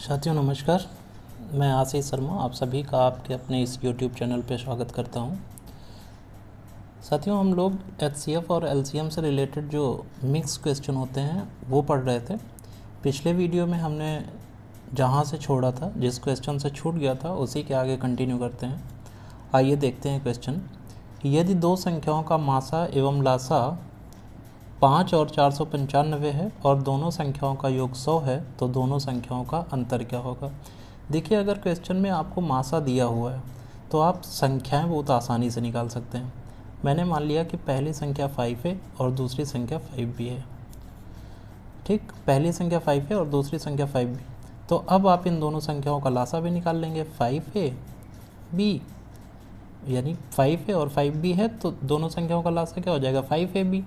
साथियों नमस्कार, मैं आशीष शर्मा आप सभी का आपके अपने इस YouTube चैनल पे स्वागत करता हूं। साथियों हम लोग HCF और LCM से रिलेटेड जो मिक्स क्वेश्चन होते हैं वो पढ़ रहे थे। पिछले वीडियो में हमने जहां से छोड़ा था, जिस क्वेश्चन से छूट गया था उसी के आगे कंटिन्यू करते हैं। आइए देखते हैं क्वेश्चन। यदि दो संख्याओं का मासा एवं लासा 5 और 495 है और दोनों संख्याओं का योग 100 है तो दोनों संख्याओं का अंतर क्या होगा। देखिए, अगर क्वेश्चन में आपको मासा दिया हुआ है तो आप संख्याएं बहुत आसानी से निकाल सकते हैं। मैंने मान लिया कि पहली संख्या 5 है और दूसरी संख्या 5 भी है। ठीक, पहली संख्या 5 है और दूसरी संख्या 5 भी। तो अब आप इन दोनों संख्याओं का लासा भी निकाल लेंगे। 5a b यानी 5a और 5b है तो दोनों संख्याओं का लासा क्या हो जाएगा 5ab,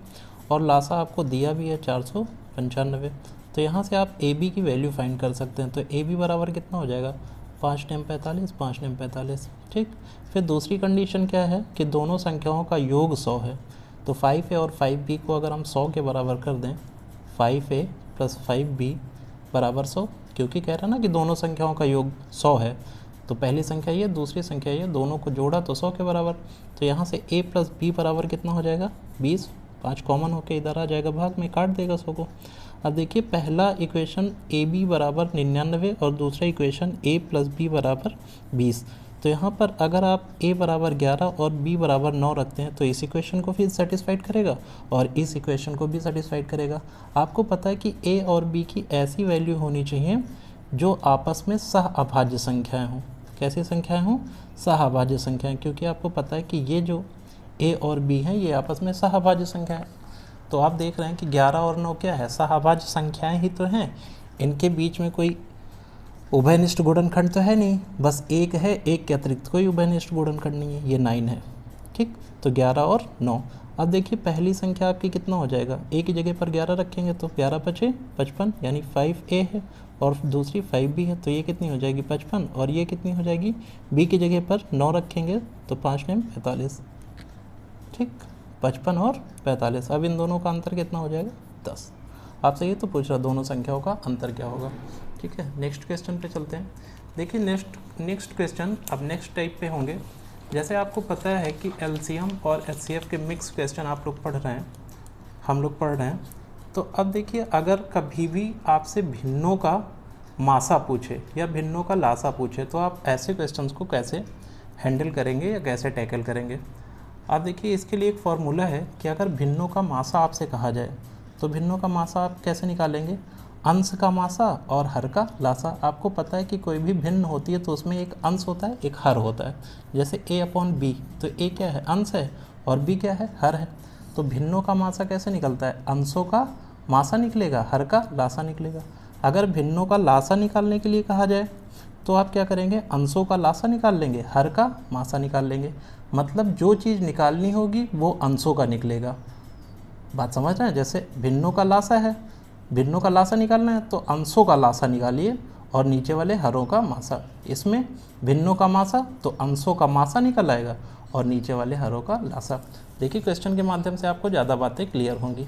और लासा आपको दिया भी है 495। तो यहाँ से आप ए बी की वैल्यू फाइंड कर सकते हैं। तो ए बी बराबर कितना हो जाएगा 5 × 45, 5 × 45। ठीक, फिर दूसरी कंडीशन क्या है कि दोनों संख्याओं का योग 100 है। तो 5a और 5b को अगर हम 100 के बराबर कर दें, 5a + 5b बराबर 100, क्योंकि कह रहा ना कि दोनों संख्याओं का योग 100 है। तो पहली संख्या ये, दूसरी संख्या ये, दोनों को जोड़ा तो 100 के बराबर। तो यहाँ से a + b बराबर कितना हो जाएगा 20। 5 कॉमन होके इधर आ जाएगा, भाग में काट देगा 100 को। अब देखिए, पहला इक्वेशन ए बी बराबर 99 और दूसरा इक्वेशन a + b बराबर 20। तो यहाँ पर अगर आप a बराबर 11 और b बराबर 9 रखते हैं तो इस इक्वेशन को फिर सेटिस्फाइड करेगा और इस इक्वेशन को भी सेटिस्फाइड करेगा। आपको पता है कि a और b की ऐसी वैल्यू होनी चाहिए जो आपस में सहअभाज्य संख्याएँ हों। कैसी संख्याएँ हों? सहअभाज्य संख्याएँ, क्योंकि आपको पता है कि ये जो a और b हैं ये आपस में सहअभाज्य संख्या है। तो आप देख रहे हैं कि 11 और 9 क्या है, सहअभाज्य संख्याएं ही तो हैं। इनके बीच में कोई उभयनिष्ठ गुणनखंड तो है नहीं, बस एक है, एक के अतिरिक्त कोई उभयनिष्ठ गुणनखंड नहीं है। ये 9 है। ठीक, तो 11 और 9। अब देखिए, पहली संख्या आपकी कितना हो जाएगा, a की जगह पर 11 रखेंगे तो 11 × 5 = 55, यानी 5a है, और दूसरी 5b है तो ये कितनी हो जाएगी 55, और ये कितनी हो जाएगी b की जगह पर 9 रखेंगे तो 5 × 45। ठीक, 55 और 45। अब इन दोनों का अंतर कितना हो जाएगा 10। आपसे ये तो पूछ रहा दोनों संख्याओं का अंतर क्या होगा। ठीक है, नेक्स्ट क्वेश्चन पे चलते हैं। देखिए, नेक्स्ट क्वेश्चन अब नेक्स्ट टाइप पे होंगे। जैसे आपको पता है कि एलसीएम और एचसीएफ के मिक्स क्वेश्चन आप लोग पढ़ रहे हैं, हम लोग पढ़ रहे हैं। तो अब देखिए, अगर कभी भी आपसे भिन्नों का मासा पूछे या भिन्नों का लासा पूछे तो आप ऐसे क्वेश्चंस को कैसे हैंडल करेंगे या कैसे टैकल करेंगे। आप देखिए, इसके लिए एक फॉर्मूला है कि अगर भिन्नों का मासा आपसे कहा जाए तो भिन्नों का मासा आप कैसे निकालेंगे। अंश का मासा और हर का लासा। आपको पता है कि कोई भी भिन्न होती है तो उसमें एक अंश होता है, एक हर होता है। जैसे a/b, तो a क्या है, अंश है, और b क्या है, हर है। तो भिन्नों का मासा कैसे निकलता है, अंशों का मासा निकलेगा, हर का लासा निकलेगा। अगर भिन्नों का लासा निकालने के लिए कहा जाए तो आप क्या करेंगे, अंशों का लासा निकाल लेंगे, हर का मासा निकाल लेंगे। मतलब जो चीज़ निकालनी होगी वो अंशों का निकलेगा। बात समझ रहे हैं। जैसे भिन्नों का लासा है, भिन्नों का लासा निकालना है तो अंशों का लासा निकालिए और नीचे वाले हरों का मासा। इसमें भिन्नों का मासा तो अंशों का मासा निकल आएगा और नीचे वाले हरों का लासा। देखिए, क्वेश्चन के माध्यम से आपको ज़्यादा बातें क्लियर होंगी।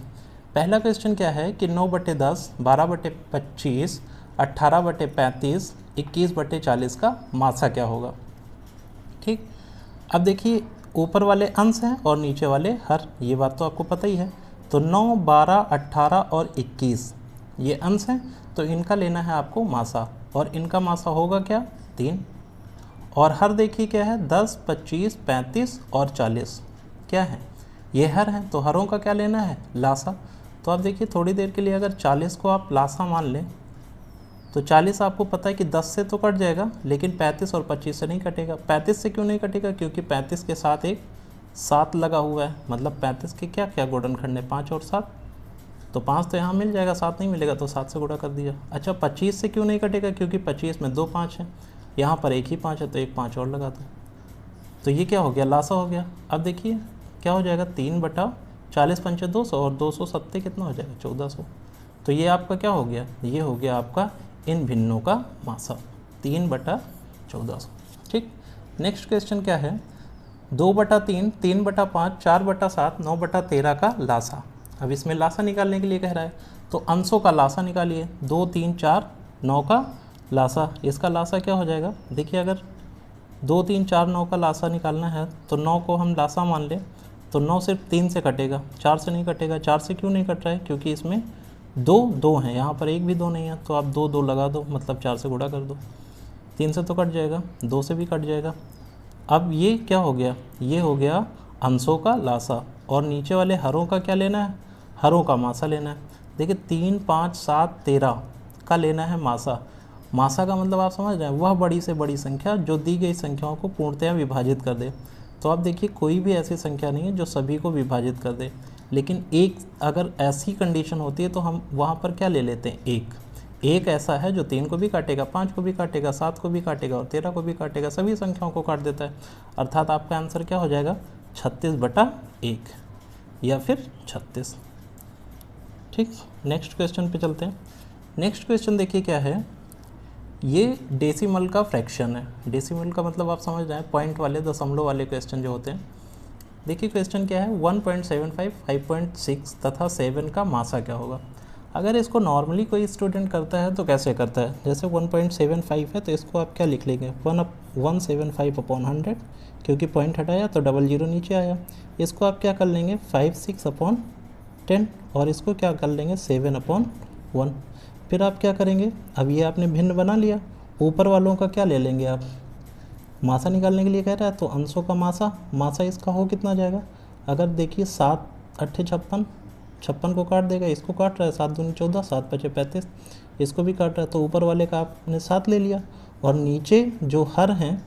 पहला क्वेश्चन क्या है कि 9/10, 12/25, 18/35, 21/40 का मासा क्या होगा। ठीक, अब देखिए, ऊपर वाले अंश हैं और नीचे वाले हर, ये बात तो आपको पता ही है। तो 9, 12, 18 और 21 ये अंश हैं, तो इनका लेना है आपको मासा, और इनका मासा होगा क्या 3। और हर देखिए क्या है 10, 25, 35 और 40 क्या है, ये हर हैं, तो हरों का क्या लेना है लासा। तो आप देखिए, थोड़ी देर के लिए अगर 40 को आप लासा मान लें तो 40 आपको पता है कि 10 से तो कट जाएगा, लेकिन 35 और 25 से नहीं कटेगा। 35 से क्यों नहीं कटेगा, क्योंकि 35 के साथ एक 7 लगा हुआ है। मतलब 35 के क्या क्या गुणनखंड है, 5 और 7। तो 5 तो यहाँ मिल जाएगा, 7 नहीं मिलेगा तो 7 से गुणा कर दिया। अच्छा, 25 से क्यों नहीं कटेगा, क्योंकि 25 में 2 5 हैं, यहाँ पर एक ही 5 है तो एक 5 और लगा दो। तो ये क्या हो गया, लासा हो गया। अब देखिए क्या हो जाएगा, 3/40 × 5 = 200, और 200 7 कितना हो जाएगा 1400। तो ये आपका क्या हो गया, ये हो गया आपका इन भिन्नों का मासा 3/1400। ठीक, नेक्स्ट क्वेश्चन क्या है, 2/3, 3/5, 4/7, 9/13 का लासा। अब इसमें लासा निकालने के लिए कह रहा है तो अंशों का लासा निकालिए। 2, 3, 4, 9 का लासा, इसका लासा क्या हो जाएगा, देखिए अगर 2 3 4 9 का लासा निकालना है तो 9 को हम लासा मान लें तो 9 सिर्फ 3 से कटेगा, 4 से नहीं कटेगा। 4 से क्यों नहीं कट रहा है, क्योंकि इसमें 2 हैं, यहाँ पर एक भी 2 नहीं है, तो आप 2 2 लगा दो, मतलब 4 से गुणा कर दो। 3 से तो कट जाएगा, 2 से भी कट जाएगा। अब ये क्या हो गया, ये हो गया अंशों का लासा, और नीचे वाले हरों का क्या लेना है, हरों का मासा लेना है। देखिए 3 5 7 13 का लेना है मासा। मासा का मतलब आप समझ रहे हैं, वह बड़ी से बड़ी संख्या जो दी गई संख्याओं को पूर्णतया विभाजित कर दे। तो आप देखिए कोई भी ऐसी संख्या नहीं है जो सभी को विभाजित कर दे, लेकिन एक अगर ऐसी कंडीशन होती है तो हम वहाँ पर क्या ले लेते हैं, एक ऐसा है जो 3 को भी काटेगा, 5 को भी काटेगा, 7 को भी काटेगा और 13 को भी काटेगा, सभी संख्याओं को काट देता है। अर्थात आपका आंसर क्या हो जाएगा, 36/1 या फिर 36। ठीक, नेक्स्ट क्वेश्चन पे चलते हैं। नेक्स्ट क्वेश्चन देखिए क्या है, ये डेसिमल का फ्रैक्शन है। डेसिमल का मतलब आप समझ रहे हैं, पॉइंट वाले, दशमलव वाले क्वेश्चन जो होते हैं। देखिए क्वेश्चन क्या है, 1.75, 5.6 तथा 7 का मासा क्या होगा। अगर इसको नॉर्मली कोई स्टूडेंट करता है तो कैसे करता है, जैसे 1.75 है तो इसको आप क्या लिख लेंगे, 175/100, क्योंकि पॉइंट हटाया तो 00 नीचे आया। इसको आप क्या कर लेंगे, 5/6/10, और इसको क्या कर लेंगे, 7/1। फिर आप क्या करेंगे, अब ये आपने भिन्न बना लिया, ऊपर वालों का क्या ले लेंगे आप, मासा निकालने के लिए कह रहा है तो अंशों का मासा इसका हो कितना जाएगा। अगर देखिए 7 8 56, 56 को काट देगा, इसको काट रहा है, 7 दूनी 14, 7 5 35, इसको भी काट रहा है, तो ऊपर वाले का आपने 7 ले लिया, और नीचे जो हर हैं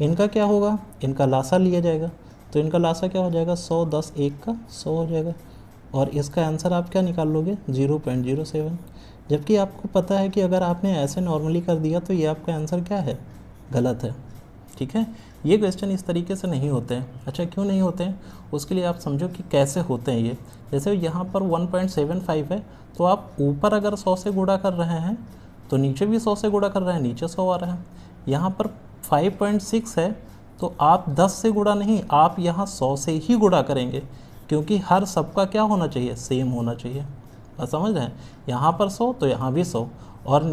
इनका क्या होगा, इनका लासा लिया जाएगा। तो इनका लासा क्या हो जाएगा, 100, 10 1 का 100 हो जाएगा, और इसका आंसर आप क्या निकाल लोगे, 0.07। जबकि आपको पता है कि अगर आपने ऐसे नॉर्मली कर दिया तो ये आपका आंसर क्या है, गलत है। ठीक है, ये क्वेश्चन इस तरीके से नहीं होते हैं। अच्छा क्यों नहीं होते हैं, उसके लिए आप समझो कि कैसे होते हैं ये। जैसे यहाँ पर 1.75 है, तो आप ऊपर अगर 100 से गुणा कर रहे हैं तो नीचे भी 100 से गुणा कर रहे हैं, नीचे 100 आ रहा है। यहाँ पर 5.6 है तो आप 10 से गुणा नहीं, आप यहाँ 100 से ही गुणा करेंगे, क्योंकि हर सबका क्या होना चाहिए, सेम होना चाहिए। समझ रहे हैं, यहाँ पर 100 तो यहाँ भी 100, और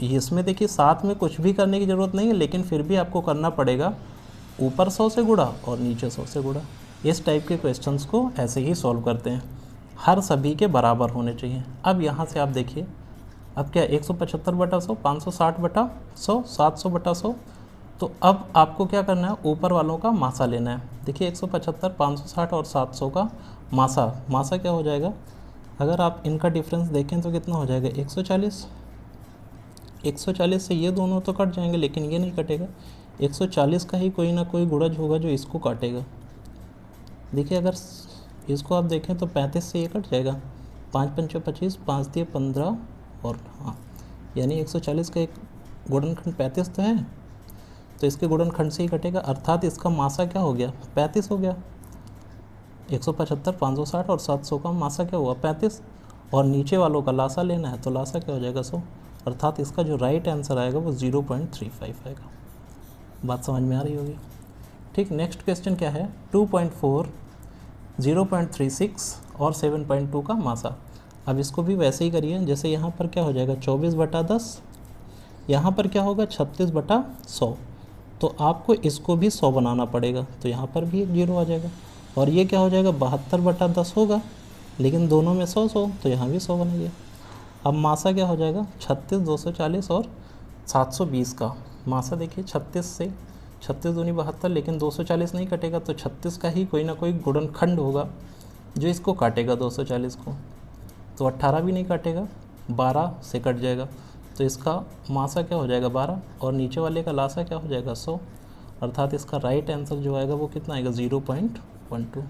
इसमें देखिए साथ में कुछ भी करने की ज़रूरत नहीं है, लेकिन फिर भी आपको करना पड़ेगा, ऊपर 100 से गुणा और नीचे 100 से गुणा। इस टाइप के क्वेश्चंस को ऐसे ही सॉल्व करते हैं, हर सभी के बराबर होने चाहिए। अब यहाँ से आप देखिए, अब क्या 175/100, 560/100, 700/100। तो अब आपको क्या करना है, ऊपर वालों का मासा लेना है। देखिए 175, 560 और 700 का मासा क्या हो जाएगा, अगर आप इनका डिफरेंस देखें तो कितना हो जाएगा, 140। 140 से ये दोनों तो कट जाएंगे, लेकिन ये नहीं कटेगा। 140 का ही कोई ना कोई गुणज होगा जो इसको काटेगा। देखिए अगर इसको आप देखें तो 35 से ये कट जाएगा, 5 5 25, 5 दिए 15, और हाँ यानी 140 का एक गुणनखंड 35 तो है, तो इसके गुणनखंड से ही कटेगा, अर्थात इसका मासा क्या हो गया, 35 हो गया। 175, 560 और 700 का मासा क्या हुआ, 35, और नीचे वालों का लासा लेना है तो लासा क्या हो जाएगा, 100। अर्थात इसका जो राइट आंसर आएगा वो 0.35 आएगा। बात समझ में आ रही होगी। ठीक, नेक्स्ट क्वेश्चन क्या है, 2.4, 0.36 और 7.2 का मासा। अब इसको भी वैसे ही करिए, जैसे यहाँ पर क्या हो जाएगा, 24/10, यहाँ पर क्या होगा, 36/100। तो आपको इसको भी 100 बनाना पड़ेगा, तो यहाँ पर भी एक 0 आ जाएगा, और ये क्या हो जाएगा, 72/10 होगा, लेकिन दोनों में 100 तो यहाँ भी 100 बनेगा। अब मासा क्या हो जाएगा, 36, 240 और 720 का मासा। देखिए 36 से 36 दूनी 72, लेकिन 240 नहीं कटेगा, तो 36 का ही कोई ना कोई गुणनखंड होगा जो इसको काटेगा 240 को। तो 18 भी नहीं काटेगा, 12 से कट जाएगा, तो इसका मासा क्या हो जाएगा, 12, और नीचे वाले का लासा क्या हो जाएगा, 100। अर्थात इसका राइट आंसर जो आएगा वो कितना आएगा, 0.12।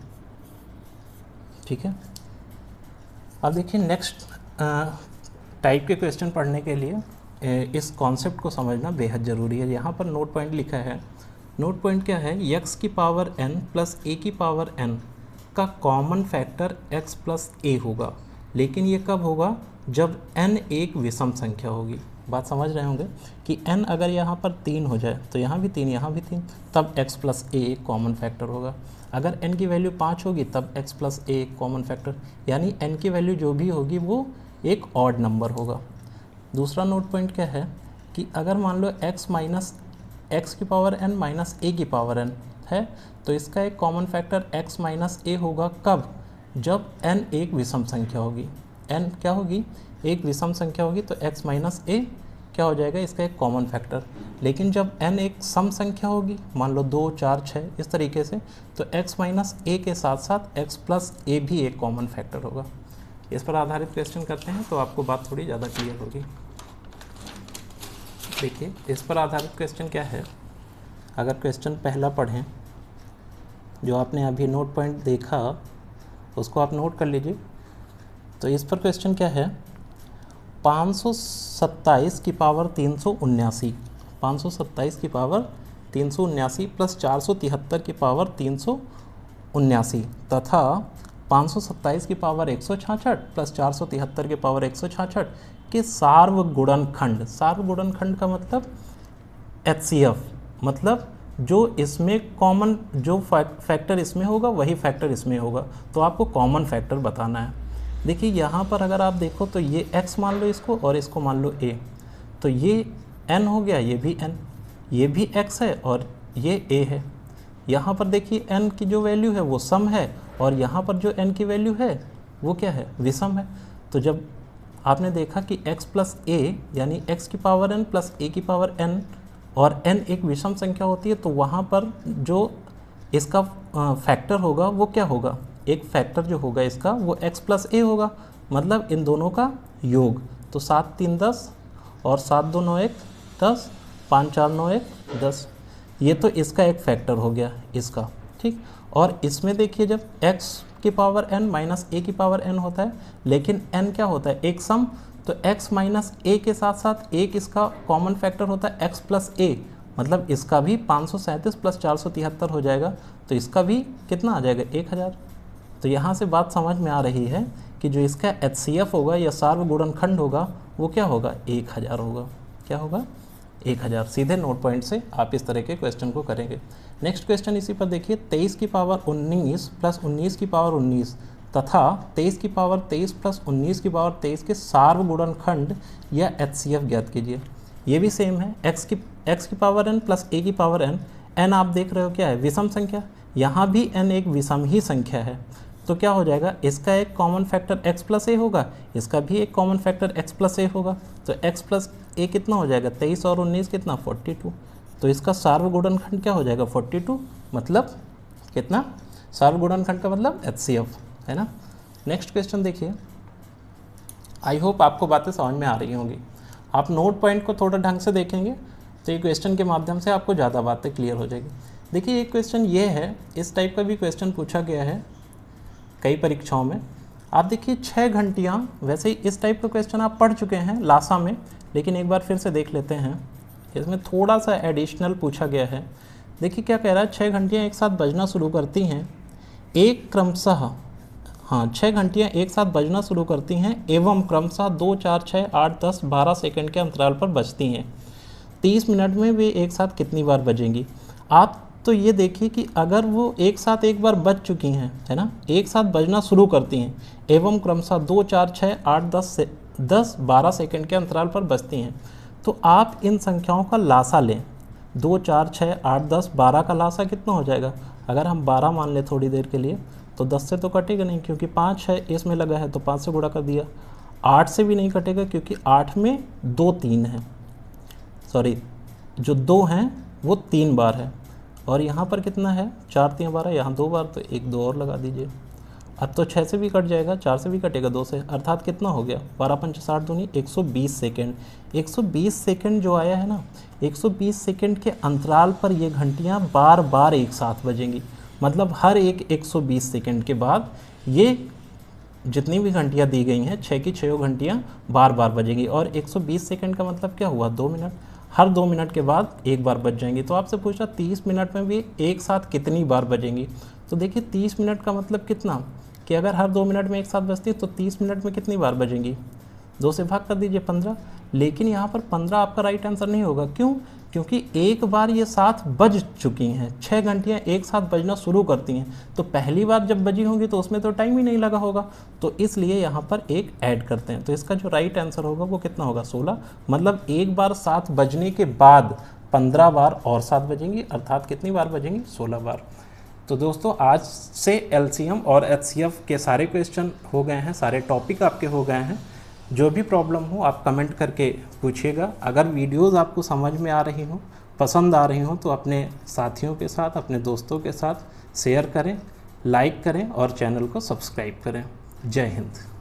ठीक है, अब देखिए नेक्स्ट टाइप के क्वेश्चन पढ़ने के लिए इस कॉन्सेप्ट को समझना बेहद ज़रूरी है। यहाँ पर नोट पॉइंट लिखा है, नोट पॉइंट क्या है, x की पावर n प्लस a की पावर n का common factor x plus a होगा, लेकिन ये कब होगा, जब n एक विषम संख्या होगी। बात समझ रहे होंगे कि n अगर यहाँ पर 3 हो जाए तो यहाँ भी 3, यहाँ भी 3, तब x प्लस a एक कॉमन फैक्टर होगा। अगर n की वैल्यू 5 होगी तब x प्लस a एक कॉमन फैक्टर, यानी n की वैल्यू जो भी होगी वो एक ऑड नंबर होगा। दूसरा नोट पॉइंट क्या है, कि अगर मान लो x माइनस एक्स की पावर n माइनस ए की पावर n है, तो इसका एक कॉमन फैक्टर x माइनस ए होगा कब? जब n एक विषम संख्या होगी। n क्या होगी? एक विषम संख्या होगी, तो x माइनस ए क्या हो जाएगा? इसका एक कॉमन फैक्टर। लेकिन जब n एक सम संख्या होगी, मान लो 2, 4, 6 इस तरीके से, तो x माइनस ए के साथ साथ x प्लस ए भी एक कॉमन फैक्टर होगा। इस पर आधारित क्वेश्चन करते हैं तो आपको बात थोड़ी ज़्यादा क्लियर होगी। देखिए, इस पर आधारित क्वेश्चन क्या है। अगर क्वेश्चन पहला पढ़ें, जो आपने अभी नोट पॉइंट देखा उसको आप नोट कर लीजिए। तो इस पर क्वेश्चन क्या है, 527 की पावर 379, 527 की पावर 379 प्लस 473 की पावर 379 तथा 527 की पावर 166 प्लस 473 की पावर 166 के सार्वगुणनखंड। सार्वगुणनखंड का मतलब HCF, मतलब जो इसमें कॉमन, जो फैक्टर इसमें होगा वही फैक्टर इसमें होगा, तो आपको कॉमन फैक्टर बताना है। देखिए यहाँ पर अगर आप देखो तो ये x मान लो इसको और इसको मान लो a, तो ये n हो गया, ये भी n, ये भी x है और ये a है। यहाँ पर देखिए n की जो वैल्यू है वो सम है और यहाँ पर जो n की वैल्यू है वो क्या है? विषम है। तो जब आपने देखा कि x प्लस a यानी x की पावर n प्लस a की पावर n और n एक विषम संख्या होती है, तो वहाँ पर जो इसका फैक्टर होगा वो क्या होगा? एक फैक्टर जो होगा इसका वो x प्लस a होगा, मतलब इन दोनों का योग। तो 7 3 10 और 7 2 9 1 10, 5 4 9 1 10, ये तो इसका एक फैक्टर हो गया इसका, ठीक। और इसमें देखिए जब x की पावर n माइनस a की पावर n होता है, लेकिन n क्या होता है? एक सम, तो x माइनस a के साथ साथ एक इसका कॉमन फैक्टर होता है x प्लस a, मतलब इसका भी 537 प्लस 473 हो जाएगा, तो इसका भी कितना आ जाएगा? 1000। तो यहाँ से बात समझ में आ रही है कि जो इसका HCF होगा या सार्वगुणनखंड होगा वो क्या होगा? 1000 होगा। क्या होगा? 1000। सीधे नोट पॉइंट से आप इस तरह के क्वेश्चन को करेंगे। नेक्स्ट क्वेश्चन इसी पर देखिए, 23 की पावर 19 प्लस 19 की पावर 19 तथा 23 की पावर 23 प्लस 19 की पावर 23 के सार्वगुणनखंड या HCF ज्ञात कीजिए। ये भी सेम है, x की पावर n प्लस a की पावर n। n आप देख रहे हो क्या है? विषम संख्या। यहाँ भी n एक विषम ही संख्या है, तो क्या हो जाएगा? इसका एक common factor x plus a होगा, इसका भी एक common factor x plus a होगा, तो x प्लस a कितना हो जाएगा? 23 और 19 कितना? 42। तो इसका सार्वगुणनखंड क्या हो जाएगा? 42, मतलब कितना? सार्वगुणनखंड का मतलब HCF, है ना। नेक्स्ट क्वेश्चन देखिए, आई होप आपको बातें समझ में आ रही होंगी। आप नोट पॉइंट को थोड़ा ढंग से देखेंगे तो ये क्वेश्चन के माध्यम से आपको ज़्यादा बातें क्लियर हो जाएगी। देखिए एक क्वेश्चन ये है, इस टाइप का भी क्वेश्चन पूछा गया है कई परीक्षाओं में। आप देखिए 6 घंटियाँ, वैसे ही इस टाइप का क्वेश्चन आप पढ़ चुके हैं लासा में, लेकिन एक बार फिर से देख लेते हैं। इसमें थोड़ा सा एडिशनल पूछा गया है। देखिए क्या कह रहा है, 6 घंटियाँ एक साथ बजना शुरू करती हैं, एक क्रमशः, हाँ 6 घंटियाँ एक साथ बजना शुरू करती हैं एवं क्रमशः 2 4 6 8 10 12 सेकंड के अंतराल पर बजती हैं। 30 मिनट में वे एक साथ कितनी बार बजेंगी? आप तो ये देखिए कि अगर वो एक साथ एक बार बज चुकी हैं, है ना, एक साथ बजना शुरू करती हैं एवं क्रमशः 2 4 6 8 10 12 सेकंड के अंतराल पर बजती हैं, तो आप इन संख्याओं का लासा लें। 2 4 6 8 10 12 का लासा कितना हो जाएगा? अगर हम 12 मान लें थोड़ी देर के लिए, तो 10 से तो कटेगा नहीं क्योंकि 5 है इसमें लगा है, तो 5 से गुणा कर दिया। 8 से भी नहीं कटेगा क्योंकि 8 में 2 3 है, सॉरी जो 2 हैं वो 3 बार है, और यहाँ पर कितना है? 4 3 12, यहाँ 2 बार, तो 1 2 और लगा दीजिए। अब तो 6 से भी कट जाएगा, 4 से भी कटेगा 2 से, अर्थात कितना हो गया? 12 5 60 दूनी 120 सेकेंड। 120 सेकेंड जो आया है ना, 120 सेकेंड के अंतराल पर ये घंटियाँ बार बार एक साथ बजेंगी, मतलब हर एक 120 सेकेंड के बाद ये जितनी भी घंटियाँ दी गई हैं 6 की 6 घंटियाँ बार बार बजेंगी। और 120 सेकेंड का मतलब क्या हुआ? 2 मिनट। हर 2 मिनट के बाद एक बार बज जाएंगी। तो आपसे पूछा 30 मिनट में भी एक साथ कितनी बार बजेंगी? तो देखिए 30 मिनट का मतलब कितना, कि अगर हर 2 मिनट में एक साथ बजती है तो 30 मिनट में कितनी बार बजेंगी? 2 से भाग कर दीजिए 15। लेकिन यहाँ पर 15 आपका राइट आंसर नहीं होगा। क्यों? क्योंकि एक बार ये 7 बज चुकी हैं, 6 घंटियाँ एक साथ बजना शुरू करती हैं, तो पहली बार जब बजी होंगी तो उसमें तो टाइम ही नहीं लगा होगा, तो इसलिए यहाँ पर एक ऐड करते हैं। तो इसका जो राइट आंसर होगा वो कितना होगा, 16। मतलब एक बार 7 बजने के बाद 15 बार और 7 बजेंगी, अर्थात कितनी बार बजेंगी, 16 बार। तो दोस्तों आज से एलसीएम और एचसीएफ के सारे क्वेश्चन हो गए हैं, सारे टॉपिक आपके हो गए हैं। जो भी प्रॉब्लम हो आप कमेंट करके पूछिएगा। अगर वीडियोस आपको समझ में आ रही हो, पसंद आ रही हो, तो अपने साथियों के साथ, अपने दोस्तों के साथ शेयर करें, लाइक करें और चैनल को सब्सक्राइब करें। जय हिंद।